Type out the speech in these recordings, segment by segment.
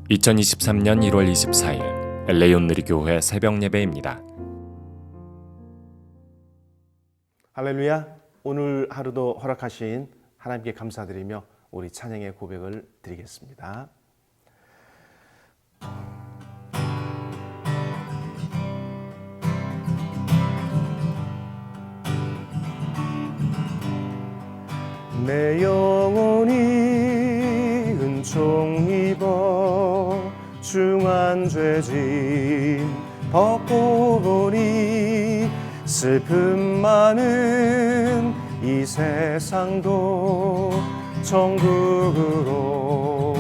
2023년 1월 24일 LA 온누리교회 새벽 예배입니다. 할렐루야. 오늘 하루도 허락하신 하나님께 감사드리며 우리 찬양의 고백을 드리겠습니다. 내 영혼이 은총 입어 중한 죄짐 벗고 보니 슬픔 많은 이 세상도 천국으로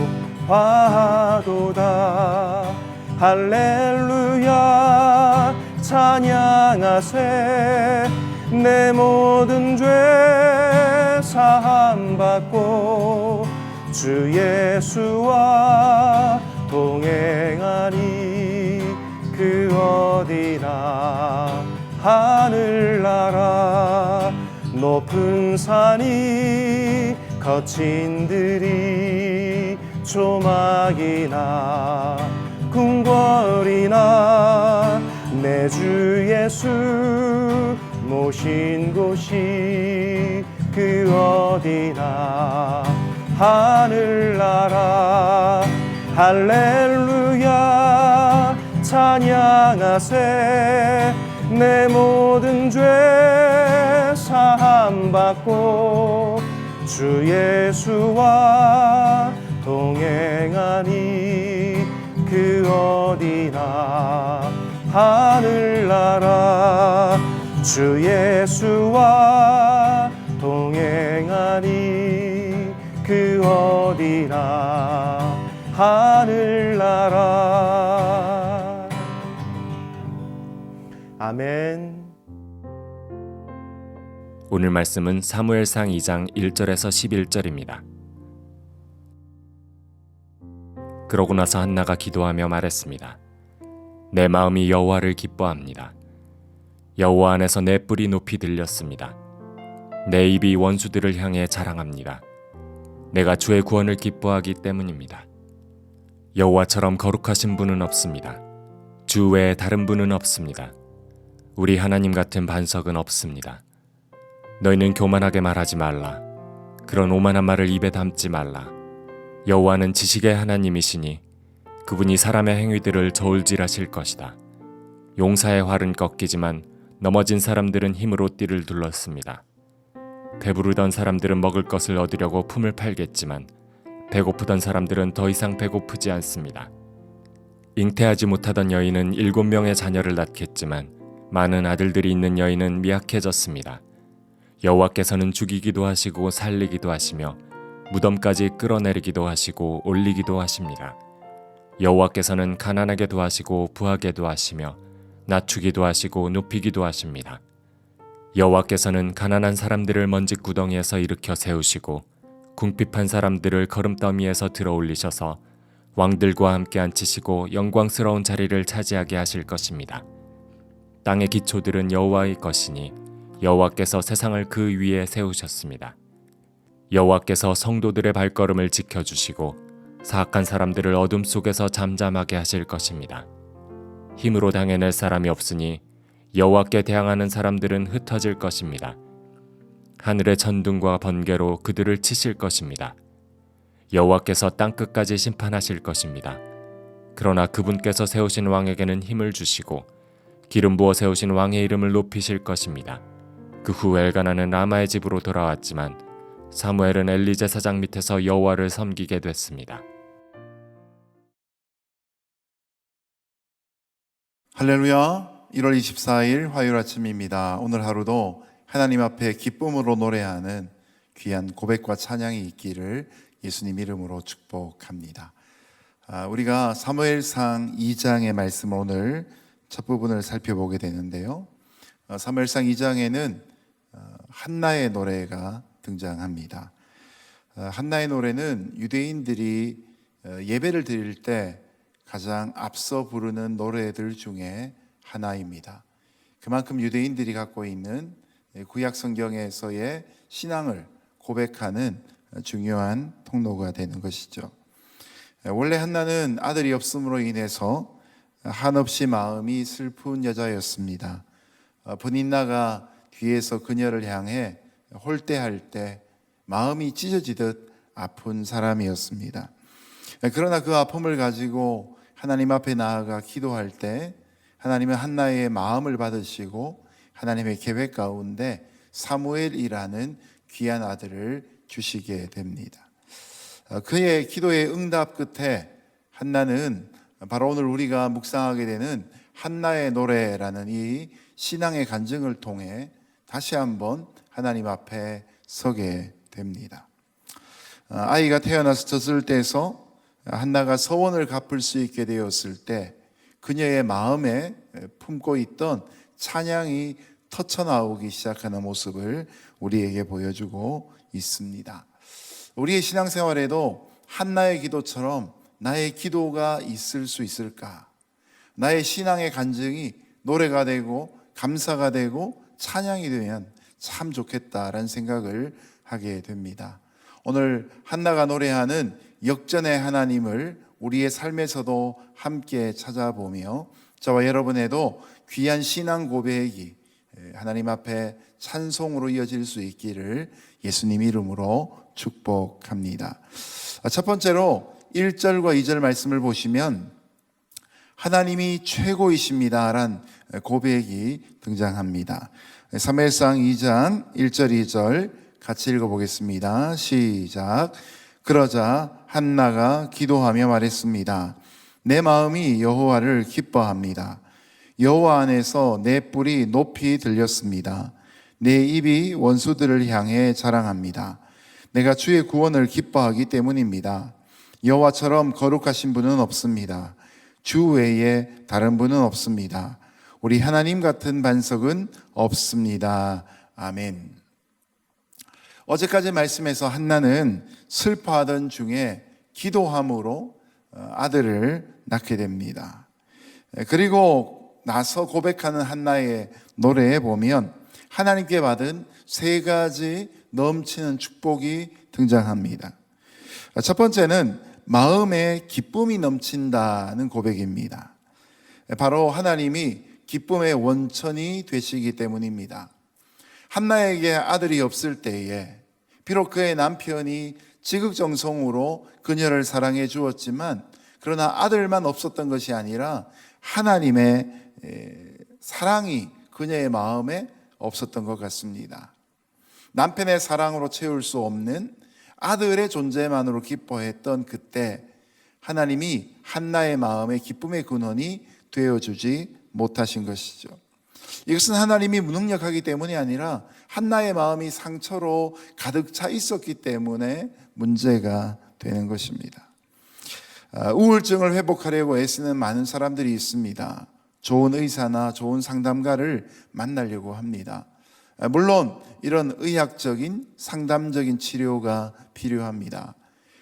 화도다. 할렐루야 찬양하세. 내 모든 죄 사함받고 주 예수와 동행하니 그 어디나 하늘나라 높은 산이 거친 들이 조막이나 궁궐이나 내 주 예수 모신 곳이 그 어디나 하늘나라. 할렐루야 찬양하세. 내 모든 죄 사함받고 주 예수와 동행하니 그 어디나 하늘나라. 주 예수와 동행하니 그 어디나 하늘나라. 아멘. 오늘 말씀은 사무엘상 2장 1절에서 11절입니다. 그러고 나서 한나가 기도하며 말했습니다. 내 마음이 여호와를 기뻐합니다. 여호와 안에서 내 뿔이 높이 들렸습니다. 내 입이 원수들을 향해 자랑합니다. 내가 주의 구원을 기뻐하기 때문입니다. 여호와처럼 거룩하신 분은 없습니다. 주 외에 다른 분은 없습니다. 우리 하나님 같은 반석은 없습니다. 너희는 교만하게 말하지 말라. 그런 오만한 말을 입에 담지 말라. 여호와는 지식의 하나님이시니 그분이 사람의 행위들을 저울질하실 것이다. 용사의 활은 꺾이지만 넘어진 사람들은 힘으로 띠를 둘렀습니다. 배부르던 사람들은 먹을 것을 얻으려고 품을 팔겠지만 배고프던 사람들은 더 이상 배고프지 않습니다. 잉태하지 못하던 여인은 7명의 자녀를 낳겠지만 많은 아들들이 있는 여인은 미약해졌습니다. 여호와께서는 죽이기도 하시고 살리기도 하시며 무덤까지 끌어내리기도 하시고 올리기도 하십니다. 여호와께서는 가난하게도 하시고 부하게도 하시며 낮추기도 하시고 높이기도 하십니다. 여호와께서는 가난한 사람들을 먼지구덩이에서 일으켜 세우시고 궁핍한 사람들을 거름더미에서 들어 올리셔서 왕들과 함께 앉히시고 영광스러운 자리를 차지하게 하실 것입니다. 땅의 기초들은 여호와의 것이니 여호와께서 세상을 그 위에 세우셨습니다. 여호와께서 성도들의 발걸음을 지켜주시고 사악한 사람들을 어둠 속에서 잠잠하게 하실 것입니다. 힘으로 당해낼 사람이 없으니 여호와께 대항하는 사람들은 흩어질 것입니다. 하늘의 천둥과 번개로 그들을 치실 것입니다. 여호와께서 땅끝까지 심판하실 것입니다. 그러나 그분께서 세우신 왕에게는 힘을 주시고 기름 부어 세우신 왕의 이름을 높이실 것입니다. 그 후 엘가나는 라마의 집으로 돌아왔지만 사무엘은 엘리 제사장 밑에서 여호와를 섬기게 됐습니다. 할렐루야. 1월 24일 화요일 아침입니다. 오늘 하루도 하나님 앞에 기쁨으로 노래하는 귀한 고백과 찬양이 있기를 예수님 이름으로 축복합니다. 우리가 사무엘상 2장의 말씀을 오늘 첫 부분을 살펴보게 되는데요. 사무엘상 2장에는 한나의 노래가 등장합니다. 한나의 노래는 유대인들이 예배를 드릴 때 가장 앞서 부르는 노래들 중에 하나입니다. 그만큼 유대인들이 갖고 있는 구약 성경에서의 신앙을 고백하는 중요한 통로가 되는 것이죠. 원래 한나는 아들이 없음으로 인해서 한없이 마음이 슬픈 여자였습니다. 분인나가 뒤에서 그녀를 향해 홀대할 때 마음이 찢어지듯 아픈 사람이었습니다. 그러나 그 아픔을 가지고 하나님 앞에 나아가 기도할 때 하나님은 한나의 마음을 받으시고 하나님의 계획 가운데 사무엘이라는 귀한 아들을 주시게 됩니다. 그의 기도의 응답 끝에 한나는 바로 오늘 우리가 묵상하게 되는 한나의 노래라는 이 신앙의 간증을 통해 다시 한번 하나님 앞에 서게 됩니다. 아이가 태어나서 젖을 때에서 한나가 서원을 갚을 수 있게 되었을 때 그녀의 마음에 품고 있던 찬양이 터쳐나오기 시작하는 모습을 우리에게 보여주고 있습니다. 우리의 신앙생활에도 한나의 기도처럼 나의 기도가 있을 수 있을까? 나의 신앙의 간증이 노래가 되고 감사가 되고 찬양이 되면 참 좋겠다라는 생각을 하게 됩니다. 오늘 한나가 노래하는 역전의 하나님을 우리의 삶에서도 함께 찾아보며 저와 여러분에도 귀한 신앙 고백이 하나님 앞에 찬송으로 이어질 수 있기를 예수님 이름으로 축복합니다. 첫 번째로 1절과 2절 말씀을 보시면 하나님이 최고이십니다라는 고백이 등장합니다. 사무엘상 2장 1절 2절 같이 읽어보겠습니다. 시작. 그러자 한나가 기도하며 말했습니다. 내 마음이 여호와를 기뻐합니다. 여호와 안에서 내 뿔이 높이 들렸습니다. 내 입이 원수들을 향해 자랑합니다. 내가 주의 구원을 기뻐하기 때문입니다. 여호와처럼 거룩하신 분은 없습니다. 주 외에 다른 분은 없습니다. 우리 하나님 같은 반석은 없습니다. 아멘. 어제까지 말씀에서 한나는 슬퍼하던 중에 기도함으로 아들을 낳게 됩니다. 그리고 나서 고백하는 한나의 노래에 보면 하나님께 받은 세 가지 넘치는 축복이 등장합니다. 첫 번째는 마음에 기쁨이 넘친다는 고백입니다. 바로 하나님이 기쁨의 원천이 되시기 때문입니다. 한나에게 아들이 없을 때에 비록 그의 남편이 지극정성으로 그녀를 사랑해 주었지만 그러나 아들만 없었던 것이 아니라 하나님의 사랑이 그녀의 마음에 없었던 것 같습니다. 남편의 사랑으로 채울 수 없는 아들의 존재만으로 기뻐했던 그때 하나님이 한나의 마음에 기쁨의 근원이 되어주지 못하신 것이죠. 이것은 하나님이 무능력하기 때문이 아니라 한나의 마음이 상처로 가득 차 있었기 때문에 문제가 되는 것입니다. 우울증을 회복하려고 애쓰는 많은 사람들이 있습니다. 좋은 의사나 좋은 상담가를 만나려고 합니다. 물론 이런 의학적인 상담적인 치료가 필요합니다.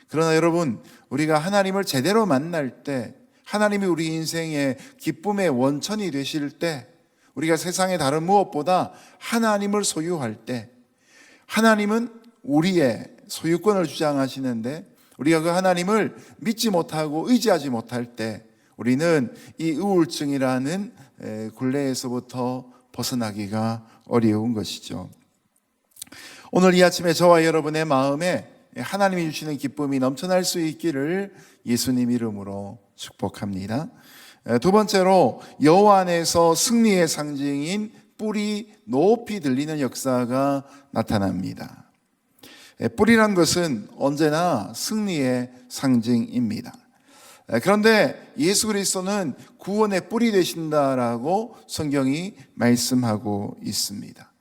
그러나 여러분, 우리가 하나님을 제대로 만날 때, 하나님이 우리 인생의 기쁨의 원천이 되실 때, 우리가 세상의 다른 무엇보다 하나님을 소유할 때, 하나님은 우리의 소유권을 주장하시는데 우리가 그 하나님을 믿지 못하고 의지하지 못할 때 우리는 이 우울증이라는 굴레에서부터 벗어나기가 어려운 것이죠. 오늘 이 아침에 저와 여러분의 마음에 하나님이 주시는 기쁨이 넘쳐날 수 있기를 예수님 이름으로 축복합니다. 두 번째로 여호와 안에서 승리의 상징인 뿔이 높이 들리는 역사가 나타납니다. 뿔이란 것은 언제나 승리의 상징입니다. 그런데 예수 그리스도는 구원의 뿔이 되신다라고 성경이 말씀하고 있습니다.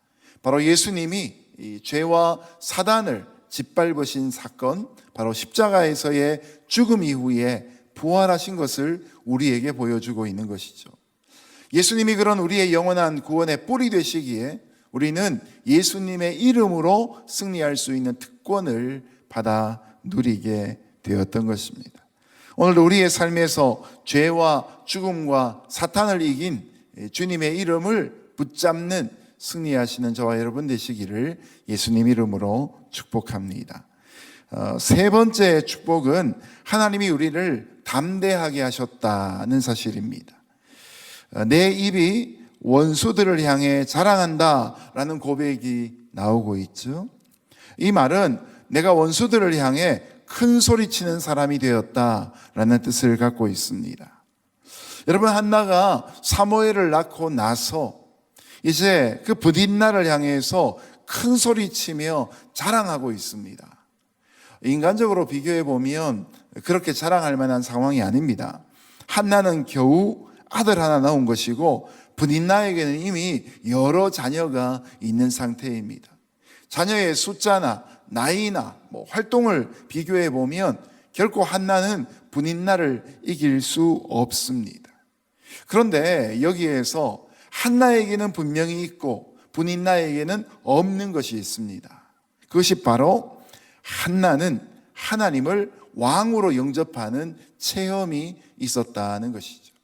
바로 예수님이 이 죄와 사단을 짓밟으신 사건, 바로 십자가에서의 죽음 이후에 부활하신 것을 우리에게 보여주고 있는 것이죠. 예수님이 그런 우리의 영원한 구원의 뿔이 되시기에 우리는 예수님의 이름으로 승리할 수 있는 특권을 받아 누리게 되었던 것입니다. 오늘도 우리의 삶에서 죄와 죽음과 사탄을 이긴 주님의 이름을 붙잡는 승리하시는 저와 여러분 되시기를 예수님 이름으로 축복합니다. 세 번째 축복은 하나님이 우리를 담대하게 하셨다는 사실입니다. 내 입이 원수들을 향해 자랑한다라는 고백이 나오고 있죠. 이 말은 내가 원수들을 향해 큰 소리치는 사람이 되었다라는 뜻을 갖고 있습니다. 여러분, 한나가 사무엘을 낳고 나서 이제 그 브딘나를 향해서 큰 소리치며 자랑하고 있습니다. 인간적으로 비교해 보면 그렇게 자랑할 만한 상황이 아닙니다. 한나는 겨우 아들 하나 낳은 것이고 브딘나에게는 이미 여러 자녀가 있는 상태입니다. 자녀의 숫자나 나이나 활동을 비교해 보면 결코 한나는 브딘나를 이길 수 없습니다. 그런데 여기에서 한나에게는 분명히 있고 브딘나에게는 없는 것이 있습니다. 그것이 바로 한나는 하나님을 왕으로 영접하는 체험이 있었다는 것이죠.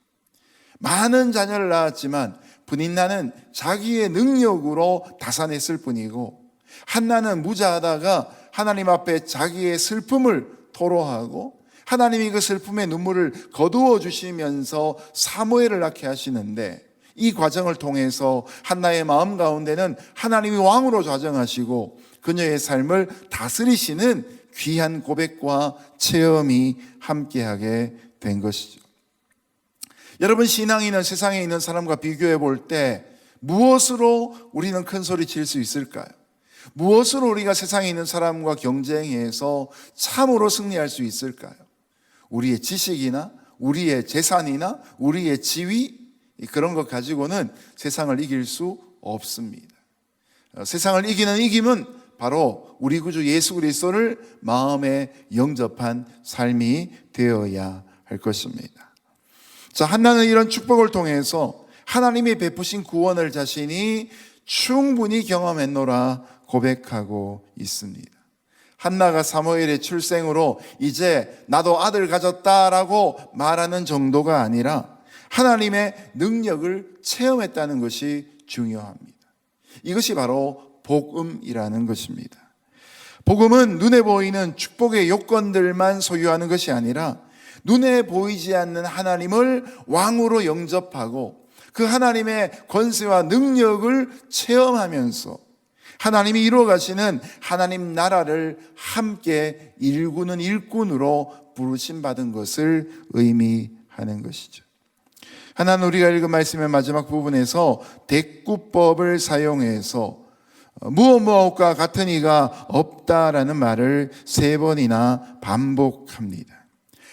많은 자녀를 낳았지만 브딘나는 자기의 능력으로 다산했을 뿐이고, 한나는 무자하다가 하나님 앞에 자기의 슬픔을 토로하고 하나님이 그 슬픔의 눈물을 거두어 주시면서 사무엘을 낳게 하시는데, 이 과정을 통해서 한나의 마음 가운데는 하나님이 왕으로 좌정하시고 그녀의 삶을 다스리시는 귀한 고백과 체험이 함께하게 된 것이죠. 여러분, 신앙인은 세상에 있는 사람과 비교해 볼 때 무엇으로 우리는 큰 소리 칠 수 있을까요? 무엇으로 우리가 세상에 있는 사람과 경쟁해서 참으로 승리할 수 있을까요? 우리의 지식이나 우리의 재산이나 우리의 지위, 그런 것 가지고는 세상을 이길 수 없습니다. 세상을 이기는 이김은 바로 우리 구주 예수 그리스도를 마음에 영접한 삶이 되어야 할 것입니다. 자, 한나는 이런 축복을 통해서 하나님이 베푸신 구원을 자신이 충분히 경험했노라 고백하고 있습니다. 한나가 사무엘의 출생으로 이제 나도 아들 가졌다라고 말하는 정도가 아니라 하나님의 능력을 체험했다는 것이 중요합니다. 이것이 바로 복음이라는 것입니다. 복음은 눈에 보이는 축복의 요건들만 소유하는 것이 아니라 눈에 보이지 않는 하나님을 왕으로 영접하고 그 하나님의 권세와 능력을 체험하면서 하나님이 이루어 가시는 하나님 나라를 함께 일구는 일꾼으로 부르심받은 것을 의미하는 것이죠. 하나는 우리가 읽은 말씀의 마지막 부분에서 대꾸법을 사용해서 무엇과 같은 이가 없다라는 말을 3번이나 반복합니다.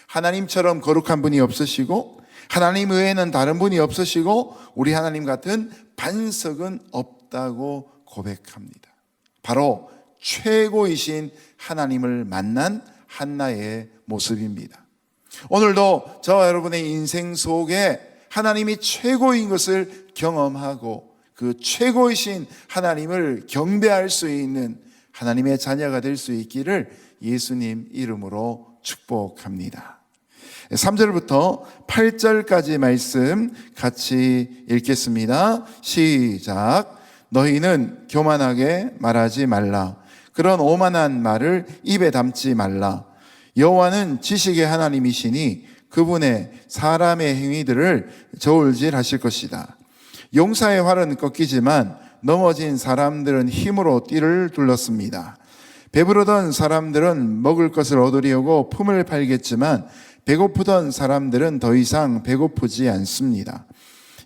하나님처럼 거룩한 분이 없으시고 하나님 외에는 다른 분이 없으시고 우리 하나님 같은 반석은 없다고 고백합니다. 바로 최고이신 하나님을 만난 한나의 모습입니다. 오늘도 저와 여러분의 인생 속에 하나님이 최고인 것을 경험하고 그 최고이신 하나님을 경배할 수 있는 하나님의 자녀가 될 수 있기를 예수님 이름으로 축복합니다. 3절부터 8절까지 말씀 같이 읽겠습니다. 시작. 너희는 교만하게 말하지 말라. 그런 오만한 말을 입에 담지 말라. 여호와는 지식의 하나님이시니 그분의 사람의 행위들을 저울질하실 것이다. 용사의 활은 꺾이지만 넘어진 사람들은 힘으로 띠를 둘렀습니다. 배부르던 사람들은 먹을 것을 얻으려고 품을 팔겠지만 배고프던 사람들은 더 이상 배고프지 않습니다.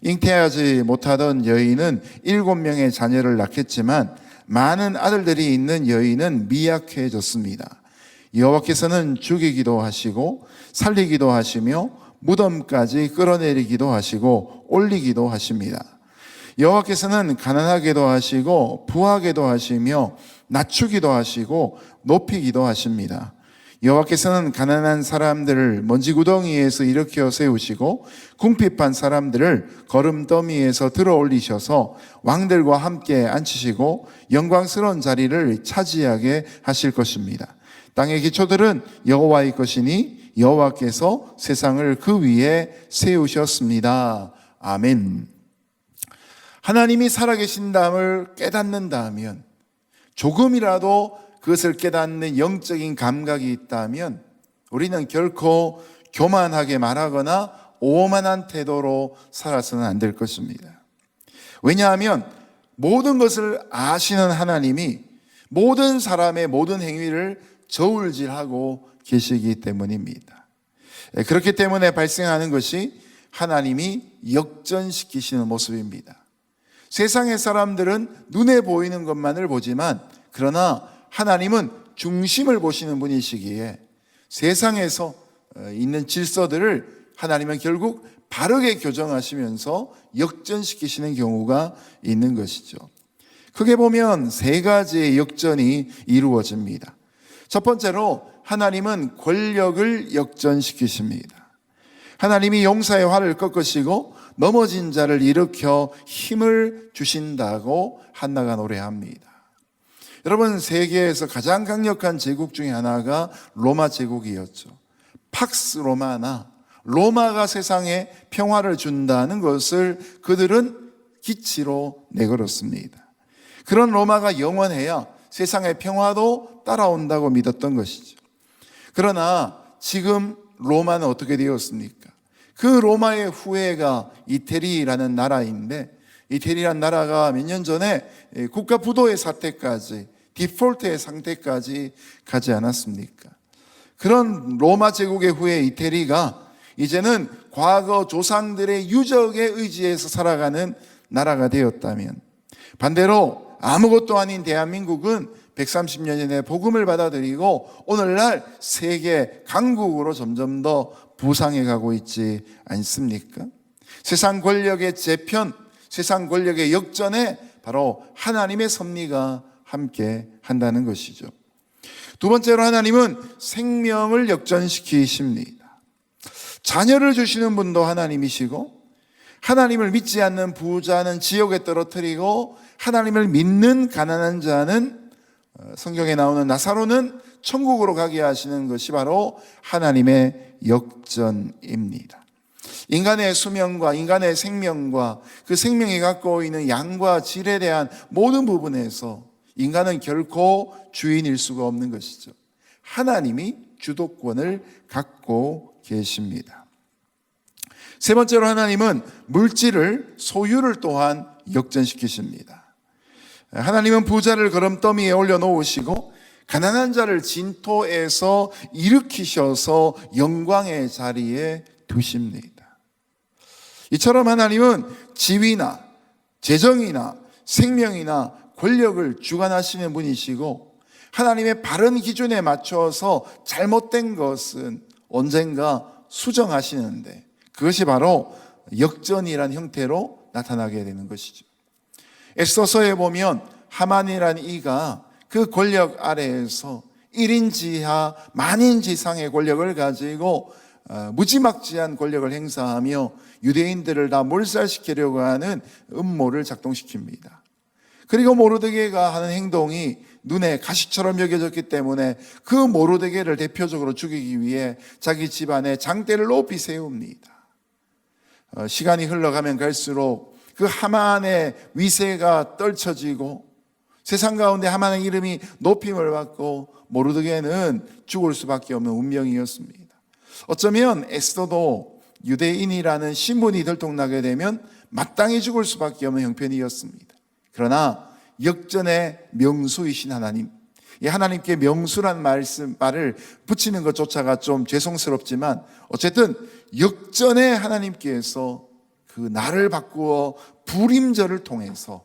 잉태하지 못하던 여인은 7명의 자녀를 낳겠지만 많은 아들들이 있는 여인은 미약해졌습니다. 여호와께서는 죽이기도 하시고 살리기도 하시며 무덤까지 끌어내리기도 하시고 올리기도 하십니다. 여호와께서는 가난하게도 하시고 부하게도 하시며 낮추기도 하시고 높이기도 하십니다. 여호와께서는 가난한 사람들을 먼지구덩이에서 일으켜 세우시고 궁핍한 사람들을 거름더미에서 들어 올리셔서 왕들과 함께 앉히시고 영광스러운 자리를 차지하게 하실 것입니다. 땅의 기초들은 여호와의 것이니 여호와께서 세상을 그 위에 세우셨습니다. 아멘. 하나님이 살아계신다함을 깨닫는다면 조금이라도 그것을 깨닫는 영적인 감각이 있다면 우리는 결코 교만하게 말하거나 오만한 태도로 살아서는 안 될 것입니다. 왜냐하면 모든 것을 아시는 하나님이 모든 사람의 모든 행위를 저울질하고 계시기 때문입니다. 그렇기 때문에 발생하는 것이 하나님이 역전시키시는 모습입니다. 세상의 사람들은 눈에 보이는 것만을 보지만 그러나 하나님은 중심을 보시는 분이시기에 세상에서 있는 질서들을 하나님은 결국 바르게 교정하시면서 역전시키시는 경우가 있는 것이죠. 크게 보면 세 가지의 역전이 이루어집니다. 첫 번째로 하나님은 권력을 역전시키십니다. 하나님이 용사의 활을 꺾으시고 넘어진 자를 일으켜 힘을 주신다고 한나가 노래합니다. 여러분, 세계에서 가장 강력한 제국 중에 하나가 로마 제국이었죠. 팍스 로마나 로마가 세상에 평화를 준다는 것을 그들은 기치로 내걸었습니다. 그런 로마가 영원해야 세상의 평화도 따라온다고 믿었던 것이죠. 그러나 지금 로마는 어떻게 되었습니까? 그 로마의 후예가 이태리라는 나라인데, 이태리라는 나라가 몇 년 전에 국가 부도의 사태까지, 디폴트의 상태까지 가지 않았습니까? 그런 로마 제국의 후예 이태리가 이제는 과거 조상들의 유적에 의지해서 살아가는 나라가 되었다면, 반대로 아무것도 아닌 대한민국은 130년 전에 복음을 받아들이고 오늘날 세계 강국으로 점점 더 부상해 가고 있지 않습니까? 세상 권력의 재편, 세상 권력의 역전에 바로 하나님의 섭리가 함께 한다는 것이죠. 두 번째로 하나님은 생명을 역전시키십니다. 자녀를 주시는 분도 하나님이시고, 하나님을 믿지 않는 부자는 지옥에 떨어뜨리고, 하나님을 믿는 가난한 자는, 성경에 나오는 나사로는 천국으로 가게 하시는 것이 바로 하나님의 역전입니다. 인간의 수명과 인간의 생명과 그 생명이 갖고 있는 양과 질에 대한 모든 부분에서 인간은 결코 주인일 수가 없는 것이죠. 하나님이 주도권을 갖고 계십니다. 세 번째로 하나님은 물질을, 소유를 또한 역전시키십니다. 하나님은 부자를 걸음더미에 올려놓으시고 가난한 자를 진토에서 일으키셔서 영광의 자리에 두십니다. 이처럼 하나님은 지위나 재정이나 생명이나 권력을 주관하시는 분이시고, 하나님의 바른 기준에 맞춰서 잘못된 것은 언젠가 수정하시는데, 그것이 바로 역전이란 형태로 나타나게 되는 것이죠. 에스더서에 보면 하만이란 이가 그 권력 아래에서 1인 지하 만인 지상의 권력을 가지고 무지막지한 권력을 행사하며 유대인들을 다 몰살시키려고 하는 음모를 작동시킵니다. 그리고 모르드게가 하는 행동이 눈에 가시처럼 여겨졌기 때문에 그 모르드게를 대표적으로 죽이기 위해 자기 집안에 장대를 높이 세웁니다. 시간이 흘러가면 갈수록 그 하만의 위세가 떨쳐지고 세상 가운데 하만의 이름이 높임을 받고 모르드게는 죽을 수밖에 없는 운명이었습니다. 어쩌면 에스더도 유대인이라는 신분이 들통나게 되면 마땅히 죽을 수밖에 없는 형편이었습니다. 그러나 역전의 명수이신 하나님, 이 하나님께 명수란 말을 붙이는 것조차가 좀 죄송스럽지만 어쨌든 역전의 하나님께서 그 나를 바꾸어 불임절을 통해서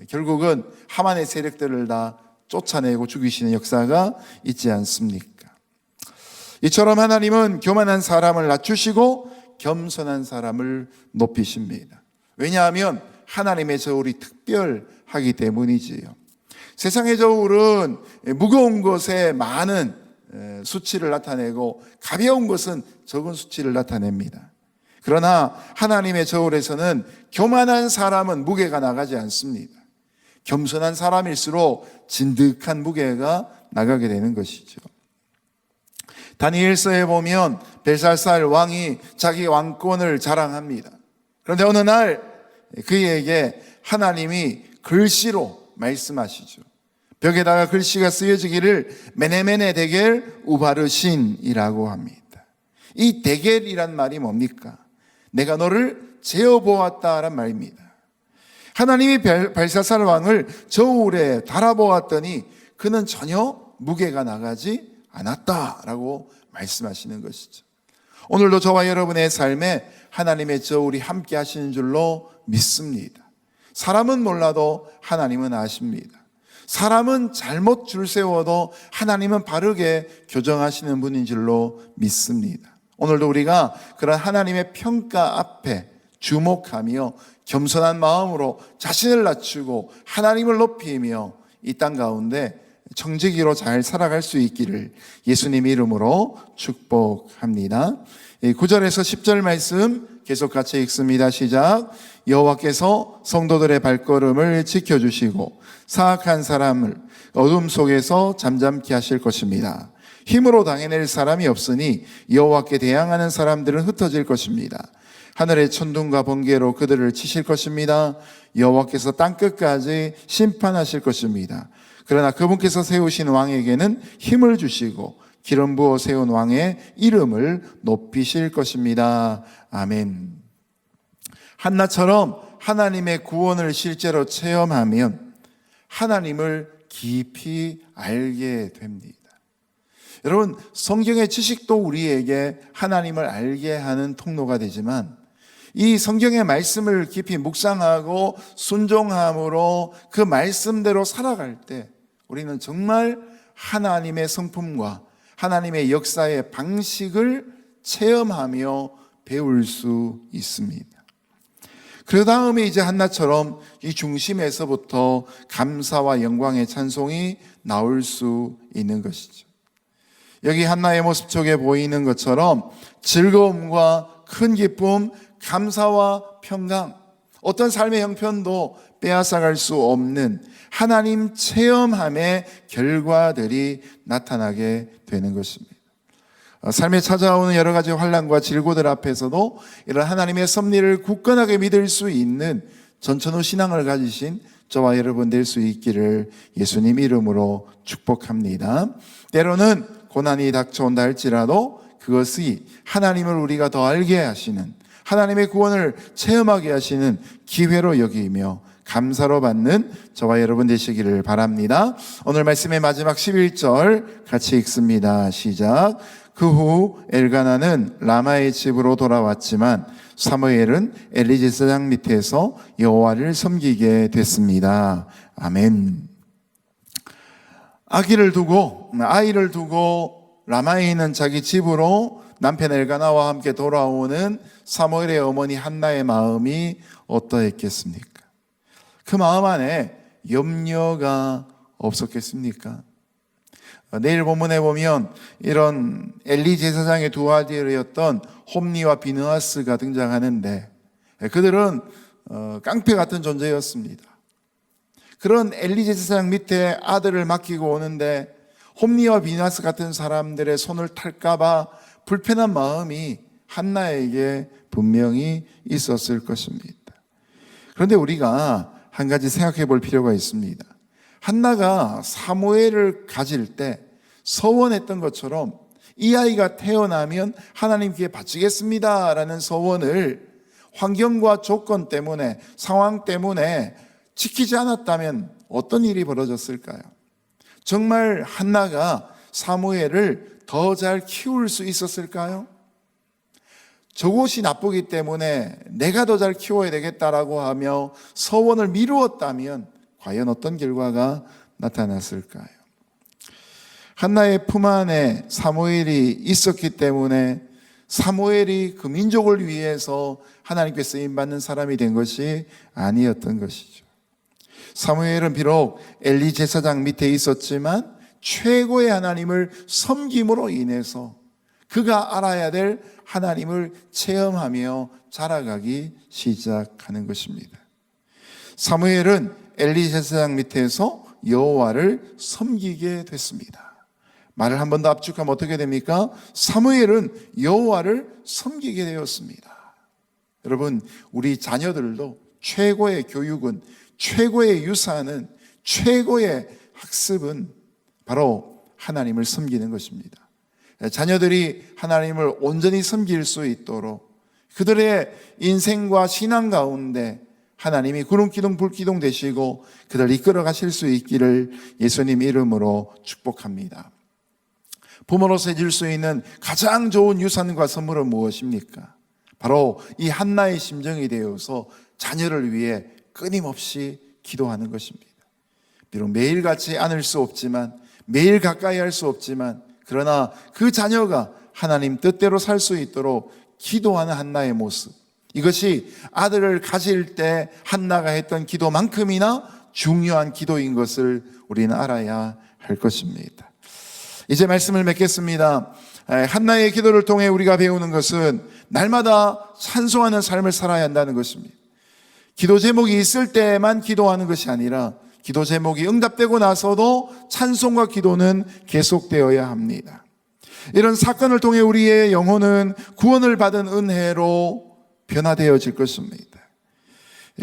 결국은 하만의 세력들을 다 쫓아내고 죽이시는 역사가 있지 않습니까? 이처럼 하나님은 교만한 사람을 낮추시고 겸손한 사람을 높이십니다. 왜냐하면 하나님의 저울이 특별하기 때문이지요. 세상의 저울은 무거운 것에 많은 수치를 나타내고 가벼운 것은 적은 수치를 나타냅니다. 그러나 하나님의 저울에서는 교만한 사람은 무게가 나가지 않습니다. 겸손한 사람일수록 진득한 무게가 나가게 되는 것이죠. 다니엘서에 보면 벨사살 왕이 자기 왕권을 자랑합니다. 그런데 어느 날 그에게 하나님이 글씨로 말씀하시죠. 벽에다가 글씨가 쓰여지기를 메네메네 데겔 우바르신이라고 합니다. 이 데겔이란 말이 뭡니까? 내가 너를 재어보았다란 말입니다. 하나님이 벨사살 왕을 저울에 달아보았더니 그는 전혀 무게가 나가지 않았다라고 말씀하시는 것이죠. 오늘도 저와 여러분의 삶에 하나님의 저울이 함께 하시는 줄로 믿습니다. 사람은 몰라도 하나님은 아십니다. 사람은 잘못 줄 세워도 하나님은 바르게 교정하시는 분인 줄로 믿습니다. 오늘도 우리가 그런 하나님의 평가 앞에 주목하며 겸손한 마음으로 자신을 낮추고 하나님을 높이며 이 땅 가운데 청지기로 잘 살아갈 수 있기를 예수님 이름으로 축복합니다. 9절에서 10절 말씀 계속 같이 읽습니다. 시작. 여호와께서 성도들의 발걸음을 지켜주시고 사악한 사람을 어둠 속에서 잠잠케 하실 것입니다. 힘으로 당해낼 사람이 없으니 여호와께 대항하는 사람들은 흩어질 것입니다. 하늘의 천둥과 번개로 그들을 치실 것입니다. 여호와께서 땅끝까지 심판하실 것입니다. 그러나 그분께서 세우신 왕에게는 힘을 주시고 기름 부어 세운 왕의 이름을 높이실 것입니다. 아멘. 한나처럼 하나님의 구원을 실제로 체험하면 하나님을 깊이 알게 됩니다. 여러분, 성경의 지식도 우리에게 하나님을 알게 하는 통로가 되지만 이 성경의 말씀을 깊이 묵상하고 순종함으로 그 말씀대로 살아갈 때 우리는 정말 하나님의 성품과 하나님의 역사의 방식을 체험하며 배울 수 있습니다. 그 다음에 이제 한나처럼 이 중심에서부터 감사와 영광의 찬송이 나올 수 있는 것이죠. 여기 한나의 모습 속에 보이는 것처럼 즐거움과 큰 기쁨, 감사와 평강, 어떤 삶의 형편도 빼앗아갈 수 없는 하나님 체험함의 결과들이 나타나게 되는 것입니다. 삶에 찾아오는 여러 가지 환난과 질고들 앞에서도 이런 하나님의 섭리를 굳건하게 믿을 수 있는 전천후 신앙을 가지신 저와 여러분 될 수 있기를 예수님 이름으로 축복합니다. 때로는 고난이 닥쳐온다 할지라도 그것이 하나님을 우리가 더 알게 하시는, 하나님의 구원을 체험하게 하시는 기회로 여기며 감사로 받는 저와 여러분 되시기를 바랍니다. 오늘 말씀의 마지막 11절 같이 읽습니다. 시작. 그 후 엘가나는 라마의 집으로 돌아왔지만 사무엘은 엘리 제사장 밑에서 여호와를 섬기게 됐습니다. 아멘. 아이를 두고 라마에 있는 자기 집으로 남편 엘가나와 함께 돌아오는 사무엘의 어머니 한나의 마음이 어떠했겠습니까? 그 마음 안에 염려가 없었겠습니까? 내일 본문에 보면 이런 엘리 제사장의 두 아들이었던 홈니와 비느하스가 등장하는데 그들은 깡패 같은 존재였습니다. 그런 엘리 제사장 밑에 아들을 맡기고 오는데 홈니와 비느하스 같은 사람들의 손을 탈까봐 불편한 마음이 한나에게 분명히 있었을 것입니다. 그런데 우리가 한 가지 생각해 볼 필요가 있습니다. 한나가 사무엘을 가질 때 서원했던 것처럼 이 아이가 태어나면 하나님께 바치겠습니다 라는 서원을 환경과 조건 때문에, 상황 때문에 지키지 않았다면 어떤 일이 벌어졌을까요? 정말 한나가 사무엘을 더 잘 키울 수 있었을까요? 저곳이 나쁘기 때문에 내가 더 잘 키워야 되겠다라고 하며 서원을 미루었다면 과연 어떤 결과가 나타났을까요? 한나의 품 안에 사무엘이 있었기 때문에 사무엘이 그 민족을 위해서 하나님께 쓰임받는 사람이 된 것이 아니었던 것이죠. 사무엘은 비록 엘리 제사장 밑에 있었지만 최고의 하나님을 섬김으로 인해서 그가 알아야 될 하나님을 체험하며 자라가기 시작하는 것입니다. 사무엘은 엘리 제사장 밑에서 여호와를 섬기게 됐습니다. 말을 한 번 더 압축하면 어떻게 됩니까? 사무엘은 여호와를 섬기게 되었습니다. 여러분, 우리 자녀들도 최고의 교육은, 최고의 유산은, 최고의 학습은 바로 하나님을 섬기는 것입니다. 자녀들이 하나님을 온전히 섬길 수 있도록 그들의 인생과 신앙 가운데 하나님이 구름기둥 불기둥 되시고 그들을 이끌어 가실 수 있기를 예수님 이름으로 축복합니다. 부모로서 줄 수 있는 가장 좋은 유산과 선물은 무엇입니까? 바로 이 한나의 심정이 되어서 자녀를 위해 끊임없이 기도하는 것입니다. 비록 매일같이 안을 수 없지만, 매일 가까이 할 수 없지만, 그러나 그 자녀가 하나님 뜻대로 살 수 있도록 기도하는 한나의 모습, 이것이 아들을 가질 때 한나가 했던 기도만큼이나 중요한 기도인 것을 우리는 알아야 할 것입니다. 이제 말씀을 맺겠습니다. 한나의 기도를 통해 우리가 배우는 것은 날마다 찬송하는 삶을 살아야 한다는 것입니다. 기도 제목이 있을 때만 기도하는 것이 아니라 기도 제목이 응답되고 나서도 찬송과 기도는 계속되어야 합니다. 이런 사건을 통해 우리의 영혼은 구원을 받은 은혜로 변화되어질 것입니다.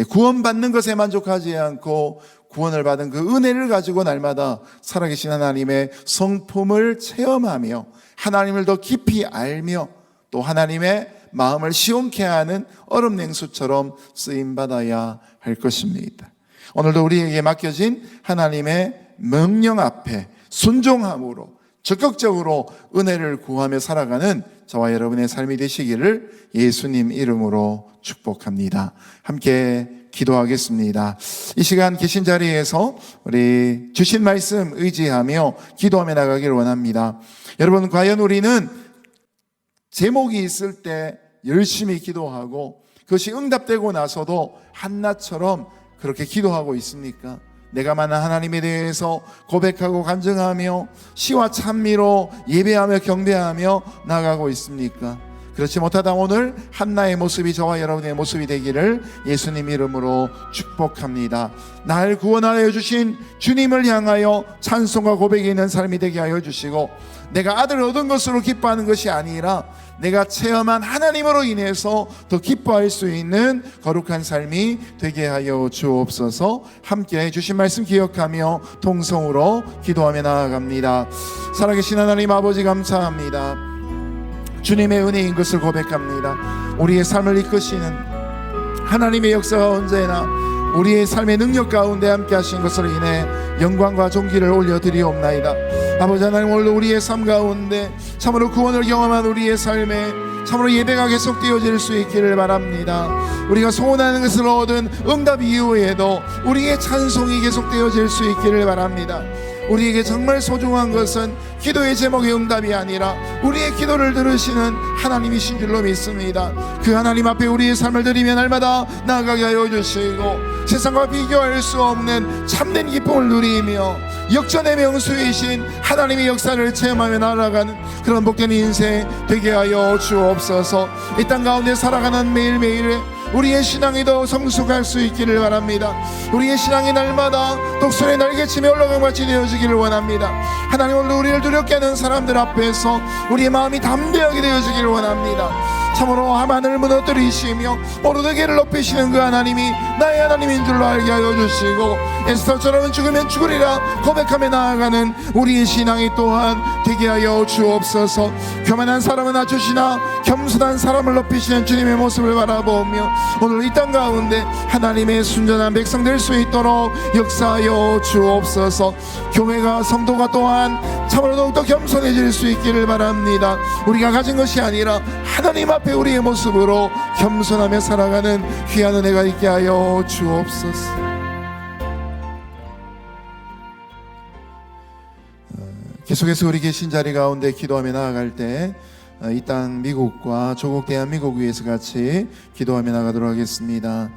구원받는 것에 만족하지 않고 구원을 받은 그 은혜를 가지고 날마다 살아계신 하나님의 성품을 체험하며 하나님을 더 깊이 알며 또 하나님의 마음을 시원케 하는 얼음냉수처럼 쓰임받아야 할 것입니다. 오늘도 우리에게 맡겨진 하나님의 명령 앞에 순종함으로 적극적으로 은혜를 구하며 살아가는 저와 여러분의 삶이 되시기를 예수님 이름으로 축복합니다. 함께 기도하겠습니다. 이 시간 계신 자리에서 우리 주신 말씀 의지하며 기도하며 나가기를 원합니다. 여러분, 과연 우리는 제목이 있을 때 열심히 기도하고 그것이 응답되고 나서도 한나처럼 그렇게 기도하고 있습니까? 내가 만난 하나님에 대해서 고백하고 간증하며 시와 찬미로 예배하며 경배하며 나가고 있습니까? 그렇지 못하다 오늘 한나의 모습이 저와 여러분의 모습이 되기를 예수님 이름으로 축복합니다. 날 구원하여 주신 주님을 향하여 찬송과 고백이 있는 삶이 되게 하여 주시고, 내가 아들을 얻은 것으로 기뻐하는 것이 아니라 내가 체험한 하나님으로 인해서 더 기뻐할 수 있는 거룩한 삶이 되게 하여 주옵소서. 함께 주신 말씀 기억하며 통성으로 기도하며 나아갑니다. 살아계신 하나님 아버지, 감사합니다. 주님의 은혜인 것을 고백합니다. 우리의 삶을 이끄시는 하나님의 역사가 언제나 우리의 삶의 능력 가운데 함께 하신 것으로 인해 영광과 존귀를 올려드리옵나이다. 아버지 하나님, 오늘 우리의 삶 가운데 참으로 구원을 경험한 우리의 삶에 참으로 예배가 계속되어질 수 있기를 바랍니다. 우리가 소원하는 것을 얻은 응답 이후에도 우리의 찬송이 계속되어질 수 있기를 바랍니다. 우리에게 정말 소중한 것은 기도의 제목의 응답이 아니라 우리의 기도를 들으시는 하나님이신 줄로 믿습니다. 그 하나님 앞에 우리의 삶을 드리며 날마다 나아가게 하여 주시고 세상과 비교할 수 없는 참된 기쁨을 누리며 역전의 명수이신 하나님의 역사를 체험하며 날아가는 그런 복된 인생 되게 하여 주옵소서. 이 땅 가운데 살아가는 매일매일에 우리의 신앙이 더 성숙할 수 있기를 바랍니다. 우리의 신앙이 날마다 독수리의 날개치며 올라간 같이 되어지기를 원합니다. 하나님, 오늘도 우리를 두렵게 하는 사람들 앞에서 우리의 마음이 담대하게 되어지기를 원합니다. 참으로 하만을 무너뜨리시며 모르드게를 높이시는 그 하나님이 나의 하나님인 줄로 알게 하여 주시고 에스더처럼 죽으면 죽으리라 고백하며 나아가는 우리의 신앙이 또한 되게 하여 주옵소서. 교만한 사람은 낮추시나 겸손한 사람을 높이시는 주님의 모습을 바라보며 오늘 이 땅 가운데 하나님의 순전한 백성 될 수 있도록 역사하여 주옵소서. 교회가 성도가 또한 참으로 더욱더 겸손해질 수 있기를 바랍니다. 우리가 가진 것이 아니라 하나님 앞에 우리의 모습으로 겸손하며 살아가는 귀한 은혜가 있게 하여 주옵소서. 계속해서 우리 계신 자리 가운데 기도하며 나아갈 때 이 땅 미국과 조국 대한민국 위해서 같이 기도하며 나가도록 하겠습니다.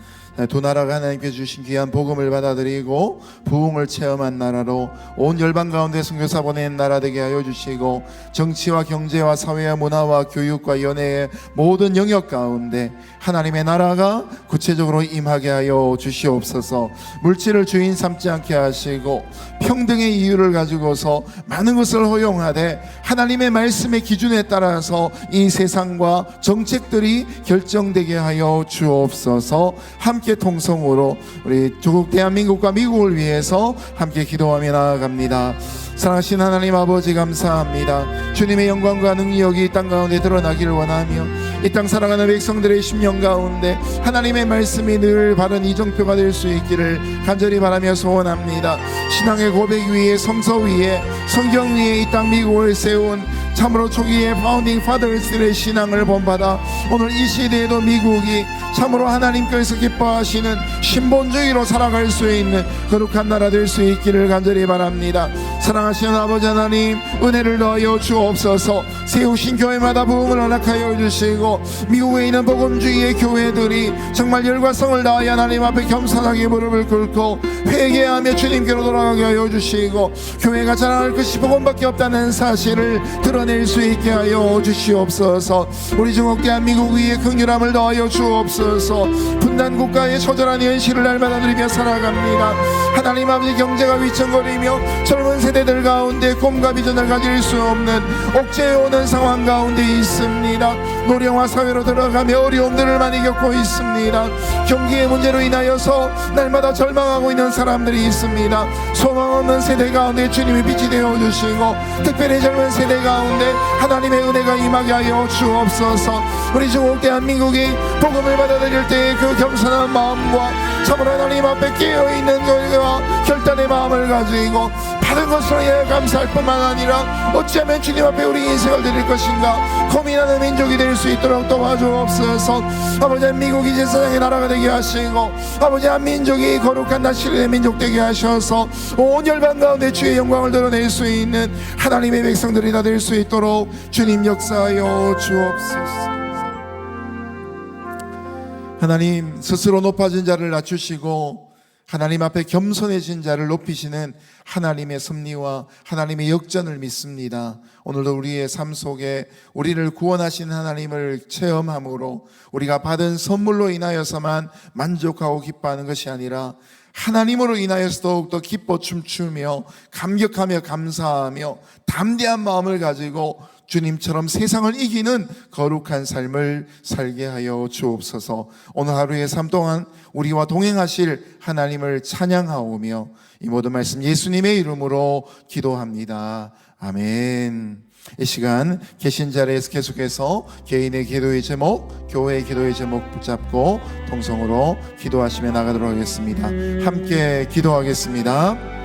두 나라가 하나님께 주신 귀한 복음을 받아들이고 부흥을 체험한 나라로 온 열방 가운데 선교사 보낸 나라 되게 하여 주시고 정치와 경제와 사회와 문화와 교육과 연애의 모든 영역 가운데 하나님의 나라가 구체적으로 임하게 하여 주시옵소서. 물질을 주인 삼지 않게 하시고 평등의 이유를 가지고서 많은 것을 허용하되 하나님의 말씀의 기준에 따라서 이 세상과 정책들이 결정되게 하여 주옵소서. 함께 함께 통성으로 우리 조국 대한민국과 미국을 위해서 함께 기도하며 나아갑니다. 사랑하신 하나님 아버지 감사합니다. 주님의 영광과 능력이 이 땅 가운데 드러나기를 원하며 이 땅 살아가는 백성들의 심령 가운데 하나님의 말씀이 늘 바른 이정표가 될 수 있기를 간절히 바라며 소원합니다. 신앙의 고백 위에 성서 위에 성경 위에 이 땅 미국을 세운 참으로 초기의 파운딩 파더스들의 신앙을 본받아 오늘 이 시대에도 미국이 참으로 하나님께서 기뻐하시는 신본주의로 살아갈 수 있는 거룩한 나라 될 수 있기를 간절히 바랍니다. 사랑하시는 아버지 하나님, 은혜를 더하여 주옵소서. 세우신 교회마다 부흥을 허락하여 주시고 미국에 있는 복음주의의 교회들이 정말 열과 성을 다하여 하나님 앞에 겸손하게 무릎을 꿇고 회개하며 주님께로 돌아가게 하여 주시고 교회가 자랑할 것이 복음밖에 없다는 사실을 드러낼 수 있게 하여 주시옵소서. 우리 중국 대한민국 위에 긍휼함을 더하여 주옵소서. 분단 국가의 처절한 현실을 날마다 누리며 살아갑니다. 하나님 아버지, 경제가 위청거리며 젊은 세대들 가운데 꿈과 비전을 가질 수 없는 옥죄해 오는 상황 가운데 있습니다. 노령화 사회로 들어가며 어려움들을 많이 겪고 있습니다. 경기의 문제로 인하여서 날마다 절망하고 있는 사람들이 있습니다. 소망 없는 세대 가운데 주님이 빛이 되어 주시고 특별히 젊은 세대 가운데 하나님의 은혜가 임하게 하여 주옵소서. 우리 중국 대한민국이 복음을 받아들일 때의 그 겸손한 마음과 참으로 하나님 앞에 깨어있는 것과 결단의 마음을 가지고 받은 것으로 감사할 뿐만 아니라 어찌하면 주님 앞에 우리 인생을 드릴 것인가 고민하는 민족이 될 수 있도록 도와주옵소서. 아버지, 미국이 제사장의 나라가 되게 하시고 아버지, 한민족이 거룩한 나시리의 민족 되게 하셔서 온 열방 가운데 주의 영광을 드러낼 수 있는 하나님의 백성들이 다 될 수 있도록 주님 역사하여 주옵소서. 하나님, 스스로 높아진 자를 낮추시고 하나님 앞에 겸손해진 자를 높이시는 하나님의 섭리와 하나님의 역전을 믿습니다. 오늘도 우리의 삶 속에 우리를 구원하신 하나님을 체험함으로 우리가 받은 선물로 인하여서만 만족하고 기뻐하는 것이 아니라 하나님으로 인하여서 더욱더 기뻐 춤추며 감격하며 감사하며 담대한 마음을 가지고 주님처럼 세상을 이기는 거룩한 삶을 살게 하여 주옵소서. 오늘 하루의 삶 동안 우리와 동행하실 하나님을 찬양하오며 이 모든 말씀 예수님의 이름으로 기도합니다. 아멘. 이 시간 계신 자리에서 계속해서 개인의 기도의 제목, 교회의 기도의 제목 붙잡고 통성으로 기도하시며 나가도록 하겠습니다. 함께 기도하겠습니다.